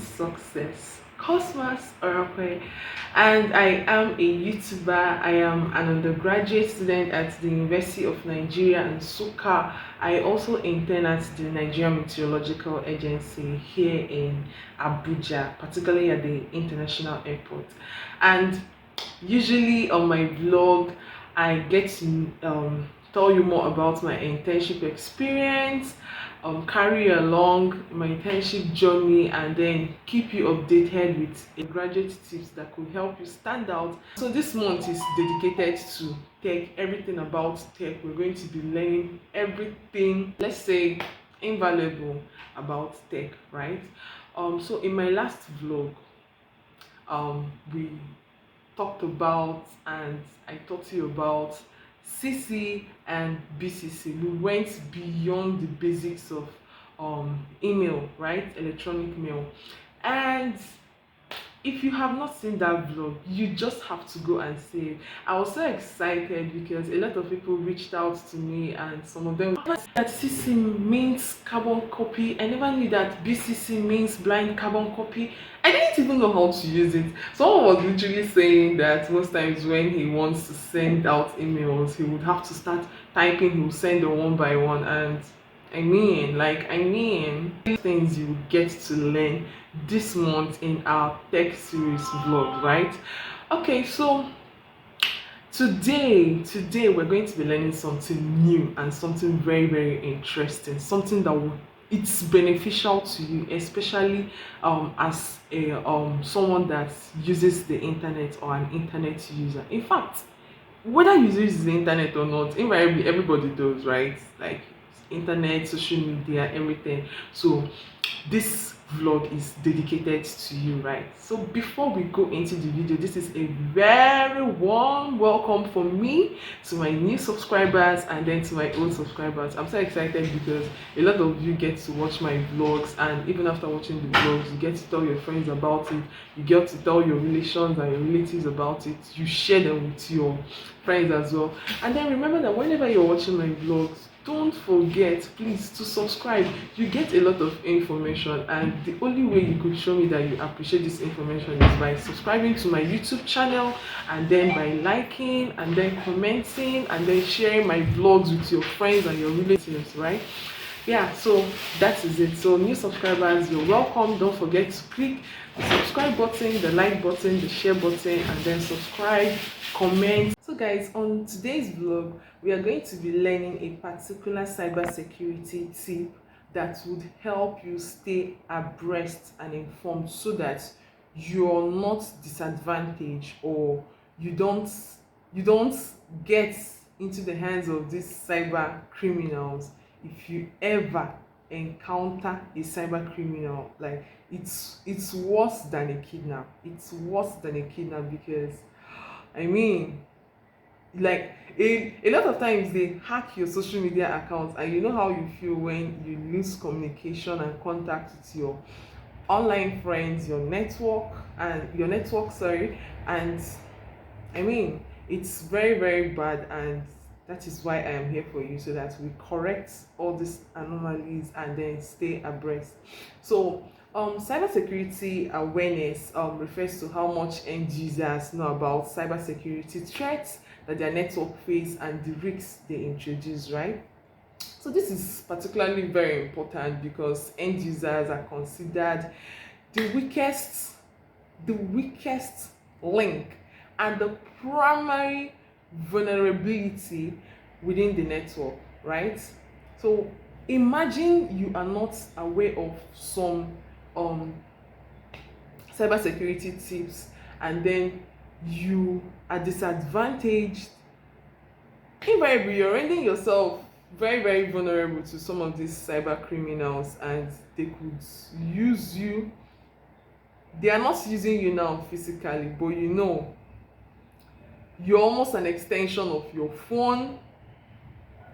success. Cosmas Orakwe, and I am a YouTuber. I am an undergraduate student at the University of Nigeria in Nsukka. I also intern at the Nigerian Meteorological Agency here in Abuja, particularly at the International Airport. And usually on my vlog, I get to tell you more about my internship experience, carry along my internship journey, and then keep you updated with a graduate tips that could help you stand out. So this month is dedicated to tech, everything about tech. We're going to be learning everything, let's say, invaluable about tech, right? So in my last vlog, we talked about and I talked to you about CC and BCC. We went beyond the basics of email, right? Electronic mail. And if you have not seen that vlog, you just have to go and see it. I was so excited because a lot of people reached out to me, and some of them that CC means carbon copy. I never knew that BCC means blind carbon copy. I didn't even know how to use it. Someone was literally saying that most times when he wants to send out emails, he would have to start typing, he will send them one by one. And things you will get to learn this month in our tech series vlog, right? Okay, so today we're going to be learning something new and something very interesting, something that will it's beneficial to you, especially as a someone that uses the internet or an internet user. In fact, whether you use the internet or not, invariably everybody does, right? Like internet, social media, everything. So this vlog is dedicated to you, right? So before we go into the video, this is a very warm welcome for me to my new subscribers and then to my old subscribers. I'm so excited because a lot of you get to watch my vlogs, and even after watching the vlogs, you get to tell your friends about it, you get to tell your relations and your relatives about it, you share them with your friends as well. And then remember that whenever you're watching my vlogs, don't forget, please, to subscribe. You get a lot of information, and the only way you could show me that you appreciate this information is by subscribing to my YouTube channel, and then by liking and then commenting and then sharing my vlogs with your friends and your relatives, right? Yeah, so that is it. So new subscribers, you're welcome. Don't forget to click the subscribe button, the like button, the share button, and then subscribe, comment. So guys, on today's vlog, we are going to be learning a particular cybersecurity tip that would help you stay abreast and informed so that you're not disadvantaged, or you don't get into the hands of these cyber criminals. If you ever encounter a cyber criminal, like it's worse than a kidnap. It's worse than a kidnap because I mean, like a lot of times they hack your social media accounts, and you know how you feel when you lose communication and contact with your online friends, your network, and I mean, it's very bad, and that is why I am here for you, so that we correct all these anomalies and then stay abreast. So cybersecurity awareness refers to how much end users know about cybersecurity threats that their network face and the risks they introduce, right? So this is particularly very important because end users are considered the weakest link and the primary vulnerability within the network, right? So imagine you are not aware of some cybersecurity tips, and then you are disadvantaged. Invariably, you're rendering yourself very vulnerable to some of these cyber criminals, and they could use you. They are not using you now physically, but you know, you're almost an extension of your phone,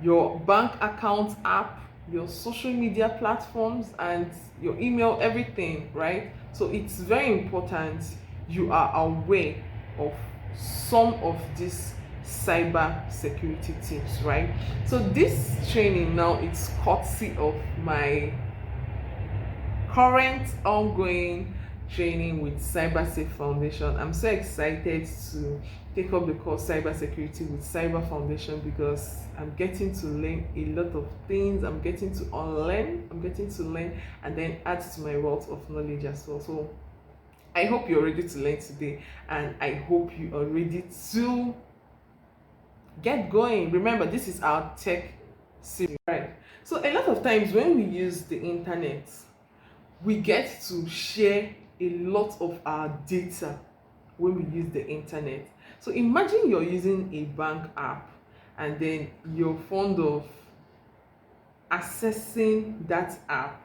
your bank account app, your social media platforms, and your email, everything, right? So it's very important you are aware of some of these cyber security tips, right? So this training now, it's courtesy of my current ongoing training with Cybersafe Foundation. I'm so excited to take up the course Cybersecurity with Cyber Foundation because I'm getting to learn a lot of things. I'm getting to unlearn, I'm getting to learn and then add to my wealth of knowledge as well. So I hope you're ready to learn today, and I hope you are ready to get going. Remember, this is our tech series, right? So a lot of times when we use the internet, we get to share a lot of our data when we use the internet. So imagine you're using a bank app and then you're fond of accessing that app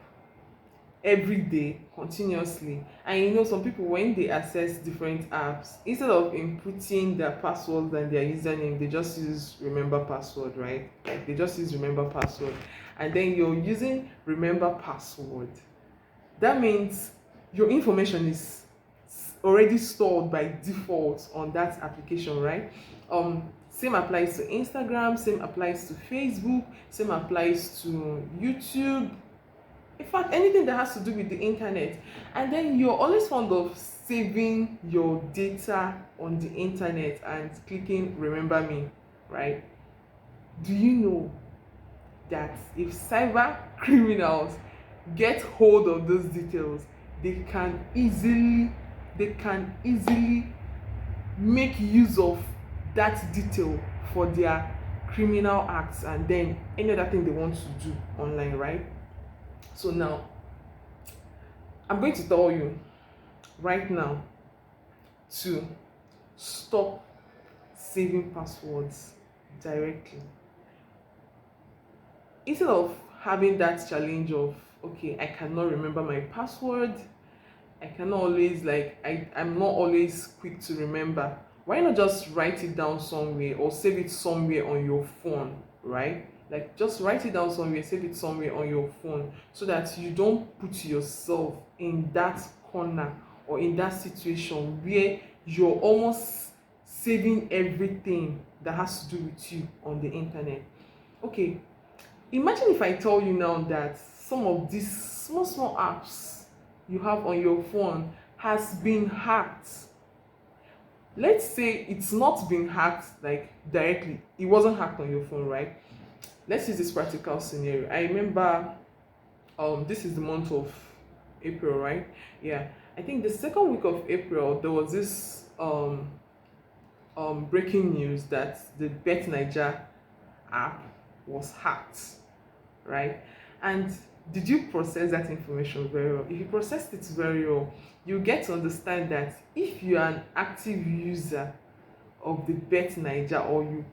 every day continuously. And you know, some people, when they access different apps, instead of inputting their passwords and their username, they just use remember password, right? Like they just use remember password, and then you're using remember password. That means your information is already stored by default on that application, right? Same applies to Instagram, same applies to Facebook, same applies to YouTube. In fact, anything that has to do with the internet. And then you're always fond of saving your data on the internet and clicking remember me, right? Do you know that if cyber criminals get hold of those details, they can easily make use of that detail for their criminal acts and then any other thing they want to do online, right? So now I'm going to tell you right now to stop saving passwords directly. Instead of having that challenge of, okay, I cannot remember my password, I cannot always I'm not always quick to remember. Why not just write it down somewhere or save it somewhere on your phone, right? Like just write it down somewhere, save it somewhere on your phone so that you don't put yourself in that corner or in that situation where you're almost saving everything that has to do with you on the internet. Okay, imagine if I tell you now that some of these small apps you have on your phone has been hacked. Let's say it's not been hacked like directly, it wasn't hacked on your phone, right? Let's use this practical scenario. I remember this is the month of April, right? Yeah, I think the second week of April there was this breaking news that the Bet Niger app was hacked, right? And did you process that information very well? If you processed it very well, you get to understand that if you are an active user of the Bet Niger, or you,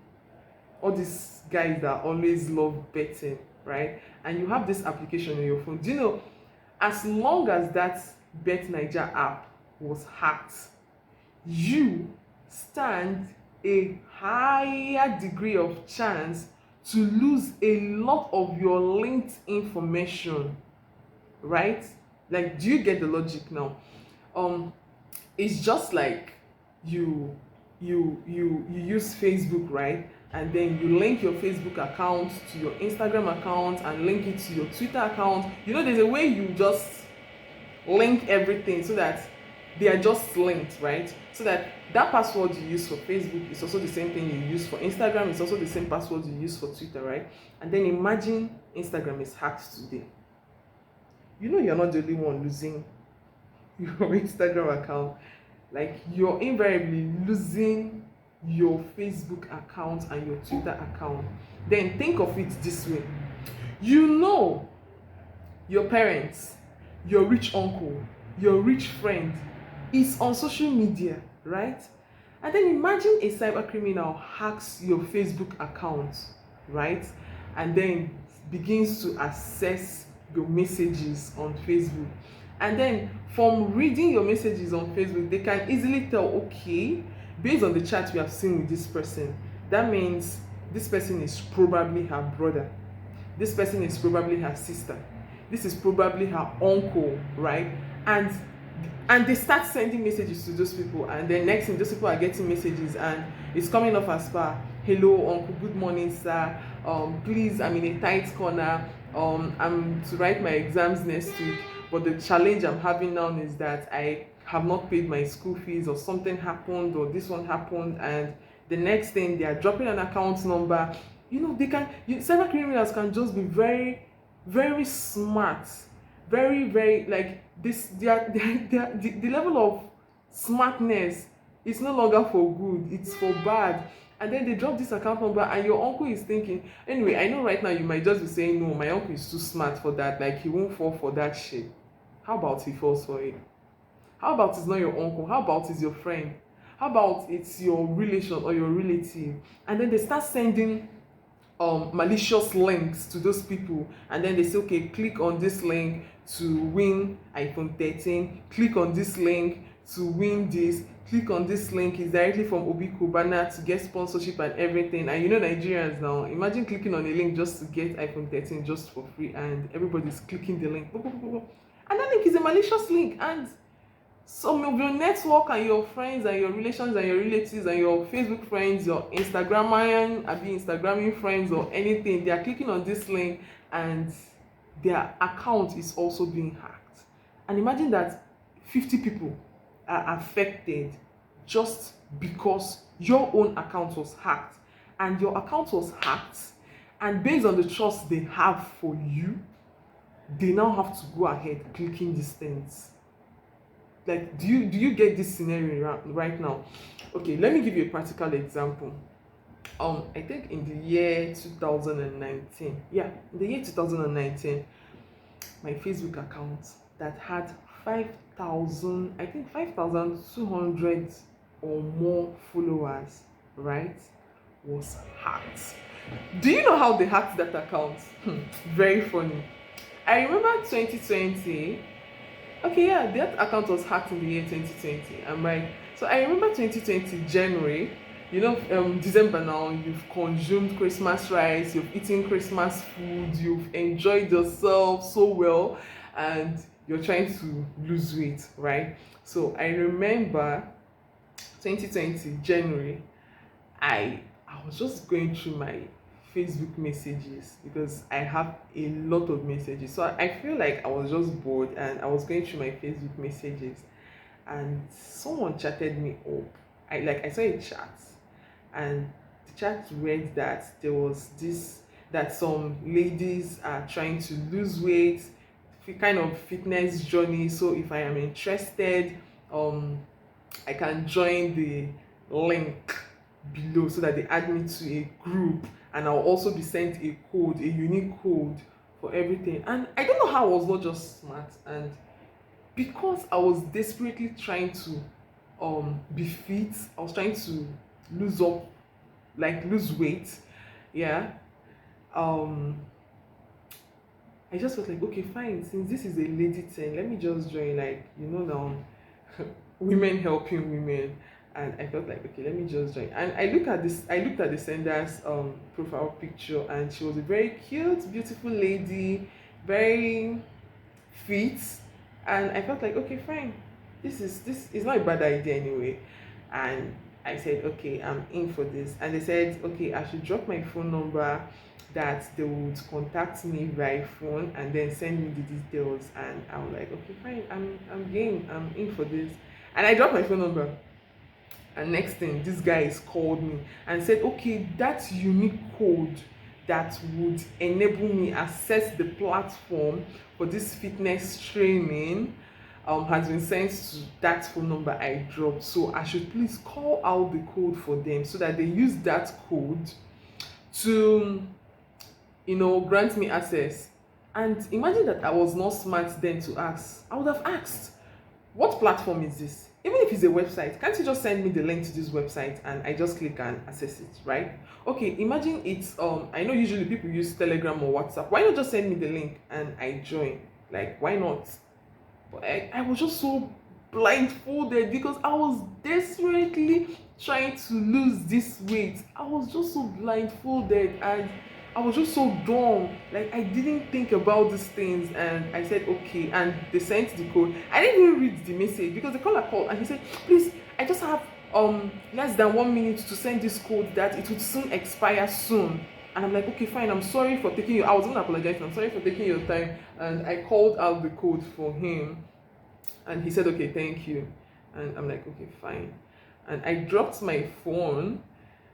all these guys that always love betting, right? And you have this application on your phone, do you know, as long as that Bet Niger app was hacked, you stand a higher degree of chance to lose a lot of your linked information, right? Like, do you get the logic now? It's just like you use Facebook, right? And then you link your Facebook account to your Instagram account and link it to your Twitter account. You know, there's a way you just link everything so that they are just linked, right? So that password you use for Facebook is also the same thing you use for Instagram, it's also the same password you use for Twitter, right? And then imagine Instagram is hacked today. You know, you're not the only one losing your Instagram account. Like, you're invariably losing your Facebook account and your Twitter account. Then think of it this way. You know your parents, your rich uncle, your rich friend is on social media, right? And then imagine a cyber criminal hacks your Facebook account, right? And then begins to access your messages on Facebook. And then from reading your messages on Facebook, they can easily tell, okay, based on the chat we have seen with this person, that means this person is probably her brother. This person is probably her sister. This is probably her uncle, right? And they start sending messages to those people, and then next thing, those people are getting messages and it's coming off as far, hello uncle, good morning sir, please, I'm in a tight corner, I'm to write my exams next week, But the challenge I'm having now is that I have not paid my school fees, or something happened, or this one happened, and the next thing they are dropping an account number. Cyber criminals can just be very, very smart, very, very, like this. The level of smartness is no longer for good, it's for bad. And then they drop this account number, and your uncle is thinking, anyway, I know right now you might just be saying, no, my uncle is too smart for that, like he won't fall for that shit. How about he falls for it? How about it's not your uncle? How about it's your friend? How about it's your relation or your relative? And then they start sending malicious links to those people, and then they say, okay, click on this link to win iPhone 13, click on this link to win this, click on this link is directly from Obi Kubana to get sponsorship and everything. And Nigerians now, imagine clicking on a link just to get iPhone 13 just for free, and everybody's clicking the link, and that link is a malicious link. And some of your network and your friends and your relations and your relatives and your Facebook friends, your Instagramming friends or anything, they are clicking on this link, and their account is also being hacked. And imagine that 50 people are affected just because your own account was hacked. And your account was hacked, and based on the trust they have for you, they now have to go ahead clicking these things. Like, do you get this scenario right now? Okay, let me give you a practical example. I think in the year 2019, yeah, in the year 2019, my Facebook account that had 5,000, I think 5,200 or more followers, right, was hacked. Do you know how they hacked that account? Very funny. I remember 2020. Okay, yeah, that account was hacked in the year 2020. I'm right. So I remember 2020 January. December now, you've consumed Christmas rice, you've eaten Christmas food, you've enjoyed yourself so well, and you're trying to lose weight, right? So I remember 2020 January, I was just going through my Facebook messages, because I have a lot of messages. So I feel like I was just bored, and I was going through my Facebook messages, and someone chatted me up. I saw a chat, and the chat read that there was this, that some ladies are trying to lose weight, kind of fitness journey. So if I am interested, I can join the link below, so that they add me to a group, and I'll also be sent a code, a unique code for everything. And I don't know how I was not just smart, and because I was desperately trying to be fit, I was trying to lose up, like lose weight, yeah. I just was like, okay, fine, since this is a lady thing, let me just join, like, now women helping women. And I felt like, okay, let me just join. And I looked at the sender's profile picture, and she was a very cute, beautiful lady, very fit. And I felt like, okay, fine, this is not a bad idea anyway. And I said, okay, I'm in for this. And they said, okay, I should drop my phone number, that they would contact me by phone and then send me the details. And I was like, okay, fine, I'm game, I'm in for this. And I dropped my phone number. And next thing, this guy called me and said, okay, that unique code that would enable me access the platform for this fitness training has been sent to that phone number I dropped. So I should please call out the code for them, so that they use that code to, grant me access. And imagine that I was not smart then to ask. I would have asked, what platform is this? Even if it's a website, can't you just send me the link to this website and I just click and access it, right? Okay, imagine it's I know usually people use Telegram or WhatsApp. Why not just send me the link and I join? Like, why not? But I was just so blindfolded, because I was desperately trying to lose this weight. I was just so blindfolded, and I was just so dumb. Like, I didn't think about these things, and I said, okay. And they sent the code. I didn't even read the message, because the caller called and he said, please, I just have less than 1 minute to send this code, that it would soon expire soon. And I'm like, okay, fine, I'm sorry for taking you. I was even apologizing. I'm sorry for taking your time. And I called out the code for him, and he said, okay, thank you. And I'm like, okay, fine. And I dropped my phone,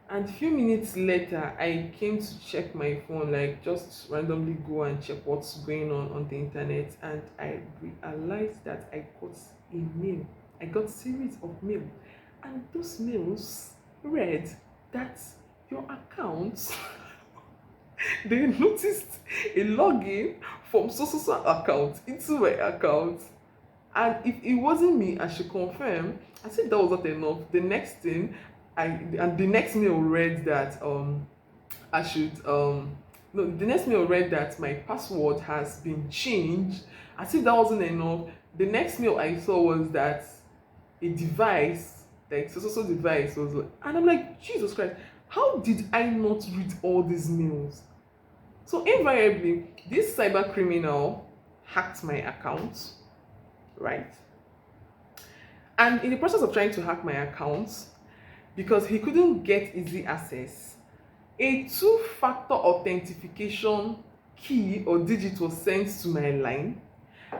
and a few minutes later, I came to check my phone, like just randomly go and check what's going on the internet. And I realized that I got a mail. I got series of mail. And those mails read that your account, they noticed a login from so account into my account. And if it wasn't me, I should confirm. I said that was not enough. The next thing, the next mail read that I should no the next mail read that my password has been changed. As if that wasn't enough. The next mail I saw was that a device, like so device was, and I'm like, Jesus Christ, how did I not read all these mails? So invariably, this cyber criminal hacked my account, right? And in the process of trying to hack my account, because he couldn't get easy access, a two-factor authentication key or digit was sent to my line,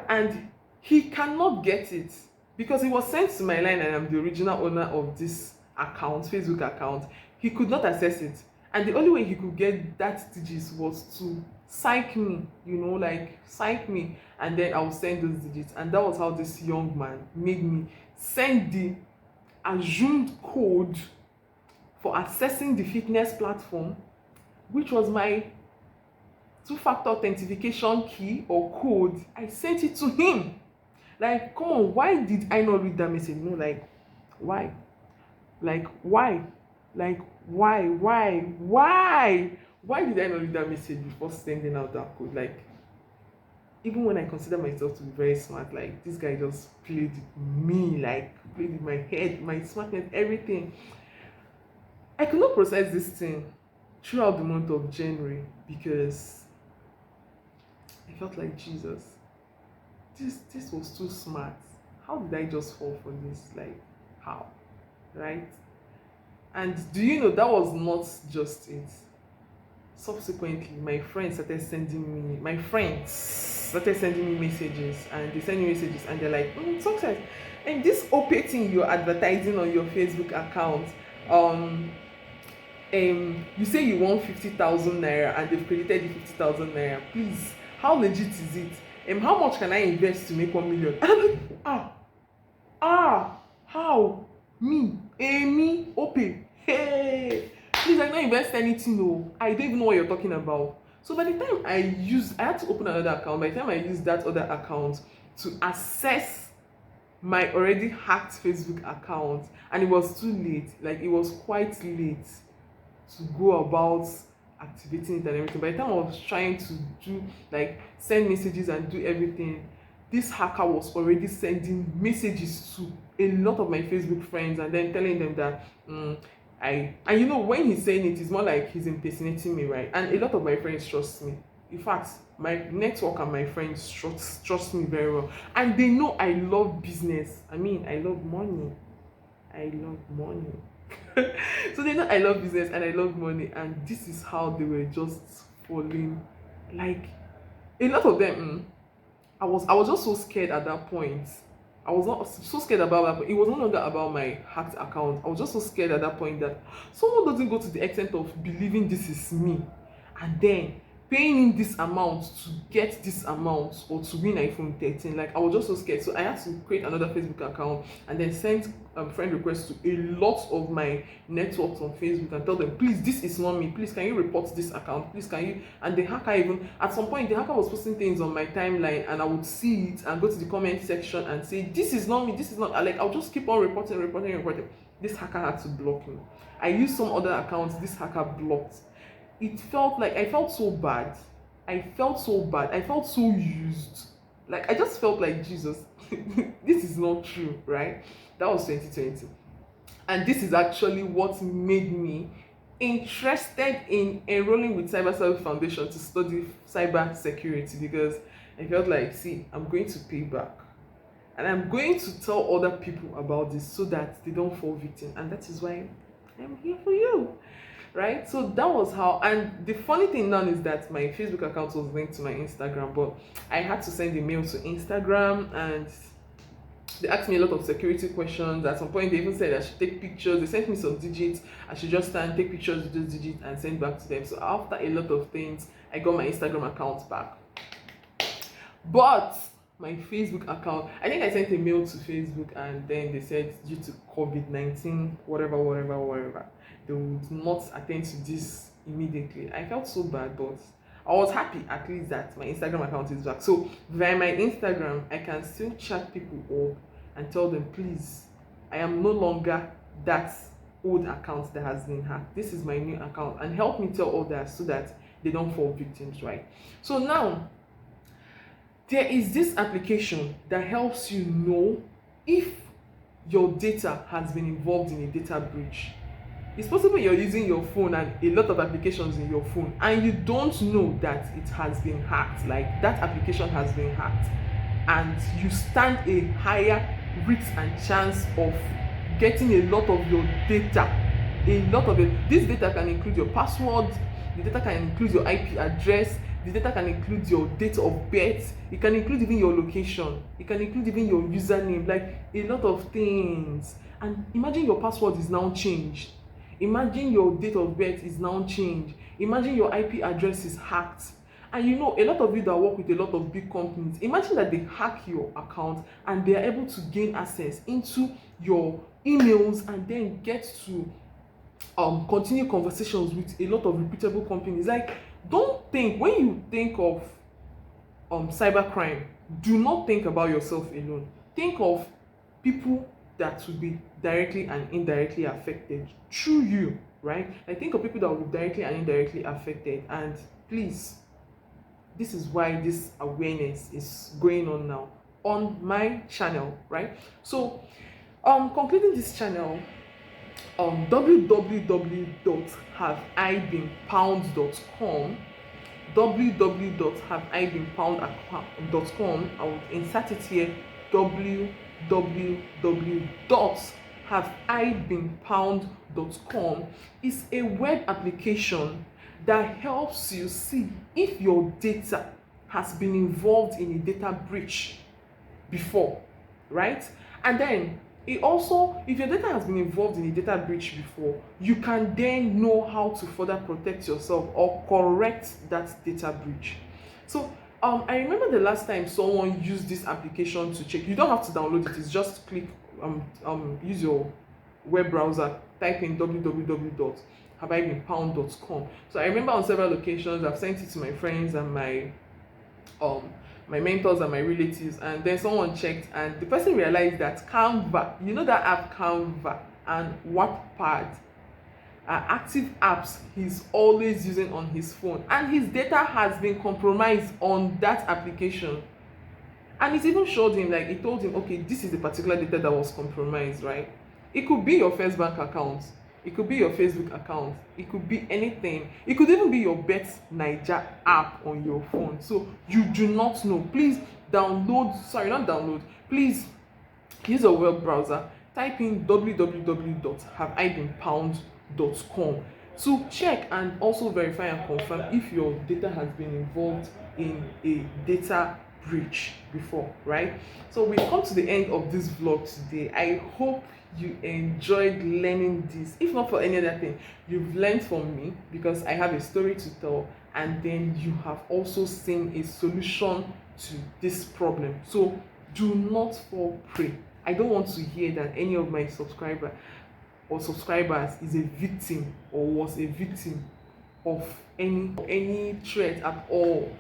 and he cannot get it because it was sent to my line and I'm the original owner of this account, Facebook account. He could not access it, and the only way he could get that digits was to psych me, like psych me, and then I will send those digits. And that was how this young man made me send the assumed code for accessing the fitness platform, which was my two-factor authentication key or code. I sent it to him. Like, come on, why did I not read that message? No, like, why? Like, why? Like, why did I not read that message before sending out that code? Like, even when I consider myself to be very smart, like, this guy just played with me, like, played with my head, my smartness, everything. I could not process this thing throughout the month of January because I felt like, Jesus, this was too smart. How did I just fall for this? Like, how? Right? And do you know that was not just it? Subsequently, my friends started sending me messages, and they send me messages and they're like, success. And this OP thing you're advertising on your Facebook account, you say you want 50,000 naira and they've credited you 50,000 naira. Please, how legit is it? How much can I invest to make 1 million? And I'm like, how? Me, Ope, hey, please, I don't invest anything, no. I don't even know what you're talking about. So by the time I had to open another account. By the time I used that other account to access my already hacked Facebook account, and it was too late. Like, it was quite late to go about activating it and everything. By the time I was trying to do, like, send messages and do everything, this hacker was already sending messages to a lot of my Facebook friends and then telling them that and when he's saying it's more like he's impersonating me, right? And a lot of my friends trust me. In fact, my network and my friends trust me very well, and they know I love business. I love money. So they know I love business and I love money, and this is how they were just falling. Like, a lot of them, I was just so scared at that point. I was not so scared about that, but it was no longer about my hacked account. I was just so scared at that point that someone doesn't go to the extent of believing this is me and then paying in this amount to get this amount or to win iPhone 13. Like, I was just so scared. So I had to create another Facebook account and then send friend requests to a lot of my networks on Facebook and tell them, please, this is not me. Please, can you report this account? Please, can you? And the hacker, even at some point, the hacker was posting things on my timeline, and I would see it and go to the comment section and say, this is not me. This is not. Like, I'll just keep on reporting. This hacker had to block me. I used some other accounts. This hacker blocked. It felt like I felt so bad. I felt so used. Like, I just felt like, Jesus, this is not true, right? That was 2020. And this is actually what made me interested in enrolling with Cyber Service Foundation to study cyber security, because I felt like, see, I'm going to pay back. And I'm going to tell other people about this so that they don't fall victim. And that is why I'm here for you. right? So that was how. And the funny thing now is that my Facebook account was linked to my Instagram, but I had to send a mail to Instagram, and they asked me a lot of security questions. At some point they even said I should take pictures. They sent me some digits. I should just stand, take pictures with those digits and send back to them. So after a lot of things, I got my Instagram account back. But my Facebook account, I think I sent a mail to Facebook, and then they said due to COVID-19, whatever, they would not attend to this immediately. I felt so bad, but I was happy at least that my Instagram account is back. So via my Instagram, I can still chat people up and tell them, please, I am no longer that old account that has been hacked. This is my new account, and help me tell others so that they don't fall victims, right? So now there is this application that helps you know if your data has been involved in a data breach. It's possible you're using your phone and a lot of applications in your phone, and you don't know that it has been hacked, like that application has been hacked, and you stand a higher risk and chance of getting a lot of your data. A lot of it. This data can include your password, the data can include your IP address, the data can include your date of birth, it can include even your location, it can include even your username, like a lot of things. And imagine your password is now changed. Imagine your date of birth is now changed. Imagine your IP address is hacked. And you know, a lot of you that work with a lot of big companies, imagine that they hack your account and they are able to gain access into your emails and then get to continue conversations with a lot of reputable companies. Like, don't think, when you think of cybercrime, do not think about yourself alone. Think of people that will be directly and indirectly affected through you, right? I think of people that will be directly and indirectly affected. And please, this is why this awareness is going on now on my channel, right? So concluding this channel, www.haveibeenpound.com, www.haveibeenpound.com, I will insert it here, www.haveibeenpound.com is a web application that helps you see if your data has been involved in a data breach before, right? And then it also, if your data has been involved in a data breach before, you can then know how to further protect yourself or correct that data breach. So I remember the last time someone used this application to check. You don't have to download it, it's just click use your web browser, type in www.haveibeenpound.com. So I remember on several occasions I've sent it to my friends and my mentors and my relatives, and then someone checked and the person realized that Canva, you know that app Canva and Wattpad are active apps he's always using on his phone, and his data has been compromised on that application. And it even showed him, like, it told him, okay, this is the particular data that was compromised, right? It could be your first bank account, it could be your Facebook account, it could be anything. It could even be your Bet Naija app on your phone. So you do not know. Please please use a web browser, type in www.haveibeenpound.com to check and also verify and confirm if your data has been involved in a data breach before, right? So we've come to the end of this vlog today. I hope you enjoyed learning this. If not for any other thing, you've learned from me because I have a story to tell, and then you have also seen a solution to this problem. So do not fall prey. I don't want to hear that any of my subscribers is a victim or was a victim of any threat at all.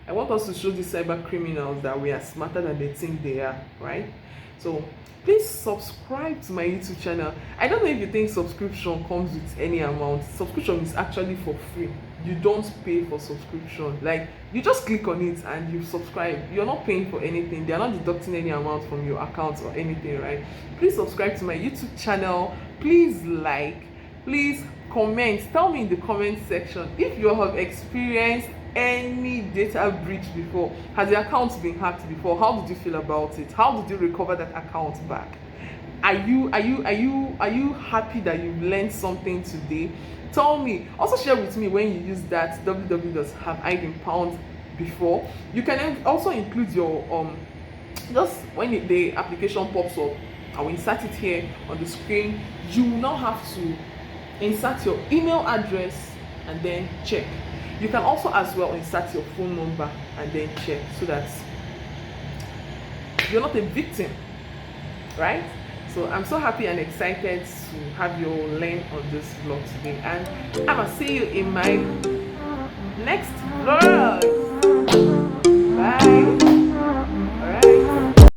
I want us to show these cyber criminals that we are smarter than they think they are, right? So please subscribe to my YouTube channel. I don't know if you think subscription comes with any amount. Subscription is actually for free. You don't pay for subscription. Like, you just click on it and you subscribe. You're not paying for anything. They are not deducting any amount from your account or anything, right? Please subscribe to my YouTube channel. Please like, please comment. Tell me in the comment section if you have experienced any data breach before. Has your account been hacked before? How did you feel about it? How did you recover that account back? Are you happy that you learned something today? Tell me. Also share with me when you use that www have I been pound before. You can also include your just when the application pops up. I will insert it here on the screen. You will now have to insert your email address and then check. You can also as well insert your phone number and then check, so that you're not a victim, right? So I'm so happy and excited to have you all learn on this vlog today, and I will see you in my next vlog.